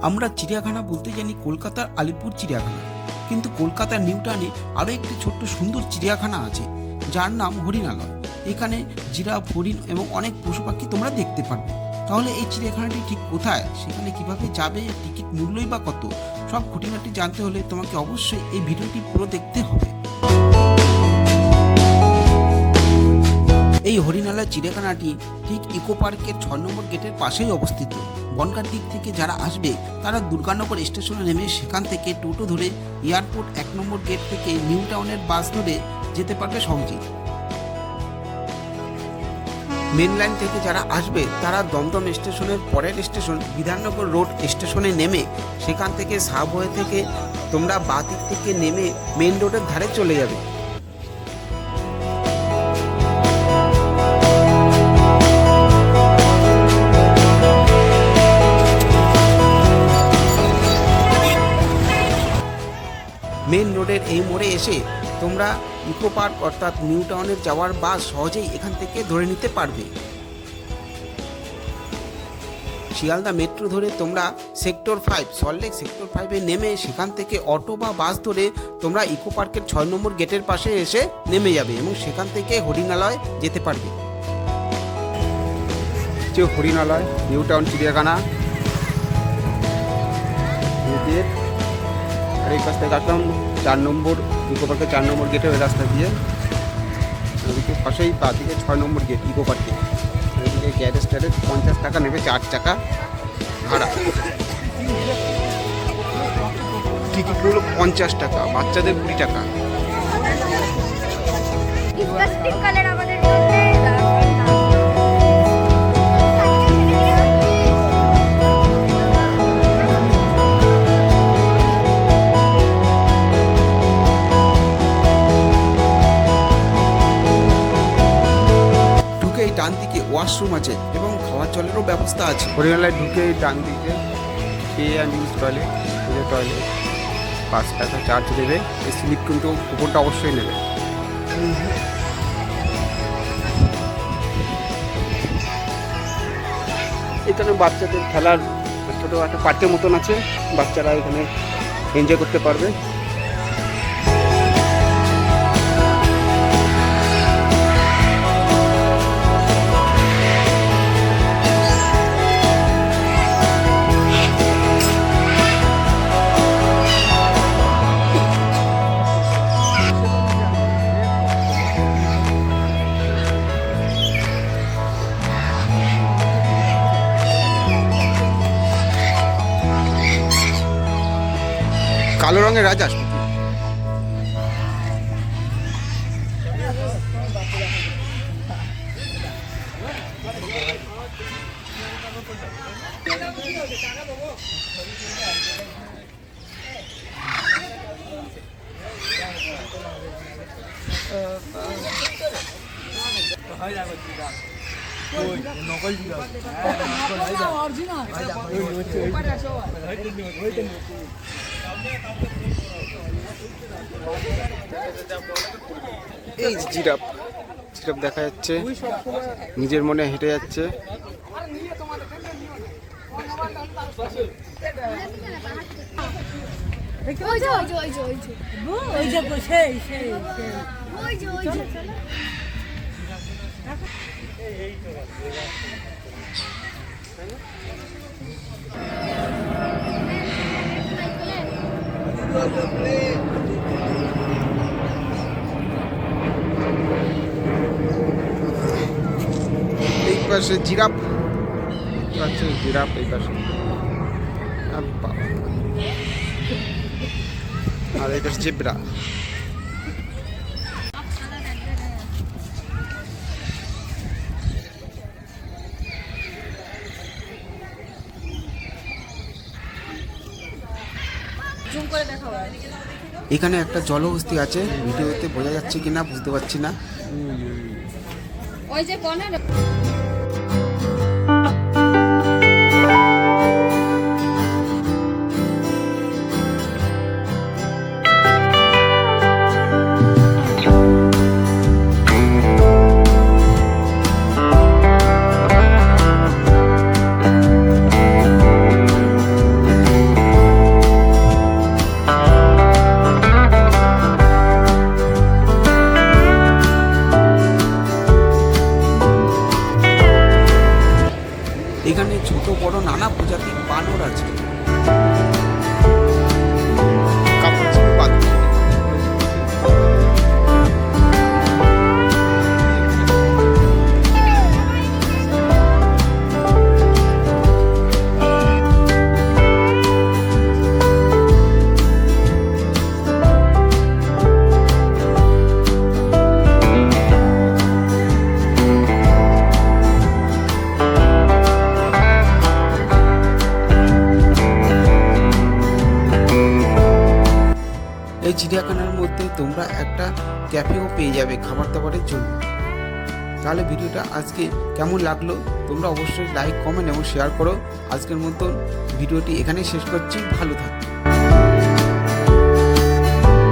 আমরা চিড়িয়াখানা বলতে জানি কলকাতার আলিপুর চিড়িয়াখানা, কিন্তু কলকাতার নিউ টাউনে আরও একটি ছোট্ট সুন্দর চিড়িয়াখানা আছে যার নাম হরিণালয়। এখানে জিরাফ, হরিণ এবং অনেক পশু পাখি তোমরা দেখতে পারবে। তাহলে এই চিড়িয়াখানাটি ঠিক কোথায়, সেখানে কিভাবে যাবে, টিকিট মূল্যই বা কত, সব খুঁটিনাটি জানতে হলে তোমাকে অবশ্যই এই ভিডিওটি পুরো দেখতে হবে। এই হরিণালয় চিড়িয়াখানাটি ঠিক ইকো পার্কের 6 নম্বর গেটের পাশেই অবস্থিত। বনগাঁর দিক থেকে যারা আসবে তারা দুর্গানগর স্টেশনে নেমে সেখান থেকে টোটো ধরে এয়ারপোর্ট 1 নম্বর গেট থেকে নিউ টাউনের বাস ধরে যেতে পারবে সহজেই। মেন লাইন থেকে যারা আসবে তারা দমদম স্টেশনের পরের স্টেশন বিধাননগর রোড স্টেশনে নেমে সেখান থেকে সাবওয়ে থেকে তোমরা বাঁ দিক থেকে নেমে মেন রোডের ধারে চলে যাবে। মেন রোডের এই মোড়ে এসে তোমরা ইকো পার্ক অর্থাৎ নিউ টাউনের যাওয়ার বাস সহজেই এখান থেকে ধরে নিতে পারবে। শিয়ালদা মেট্রো ধরে তোমরা সেক্টর 5 সল্টলেক সেক্টর 5-এ নেমে সেখান থেকে অটো বা বাস ধরে তোমরা ইকো পার্কের 6 নম্বর গেটের পাশে এসে নেমে যাবে এবং সেখান থেকে হরিণালয় যেতে পারবে। যে হরিণালয় নিউ টাউন চিড়িয়াখানা আর এই কাছ থেকে আসলাম 4 নম্বর ইকো পার্কের 4 নম্বর গেটের ওই রাস্তা দিয়ে, ওইদিকে পাশেই বাদিকে 6 নম্বর গেট ইকো পার্কে। ওইদিকে গ্যারেজ ট্যারেজ 50 টাকা নেবে 4 চাকা ভাড়া। টিকিটগুলো 50 টাকা, বাচ্চাদের 20 টাকা। ডান দিকে ওয়াশরুম আছে এবং খাওয়ার জলেরও ব্যবস্থা আছে। হরিণালয় ঢুকে ডান দিকে pay and use toilet, toilet 5 টাকা চার্জ দেবে। এই স্লিপ কিন্তু কুপনটা অবশ্যই নেবে। এখানে বাচ্চাদের খেলার ছোটো একটা পার্কের মতন আছে, বাচ্চারা এখানে এনজয় করতে পারবে। কালো রঙের রাজা এই জিরাফ দেখা যাচ্ছে, নিজের মনে হেঁটে যাচ্ছে। এই পাশে জিরাফ আছে, জিরাফ এই পাশে, আর এই পাশে জেব্রা। এখানে একটা জলহস্তি আছে, ভিডিওতে বোঝা যাচ্ছে কিনা বুঝতে পারছি না। ওই যে প্রজাতির বানর আছে। এই চিড়িয়াখানার মধ্যে তোমরা একটা ক্যাফেও পেয়ে যাবে খাবার দাবারের জন্য। তাহলে ভিডিওটা আজকে কেমন লাগলো তোমরা অবশ্যই লাইক, কমেন্ট এবং শেয়ার করো। আজকের মতন ভিডিওটি এখানেই শেষ করছি। ভালো থাকো।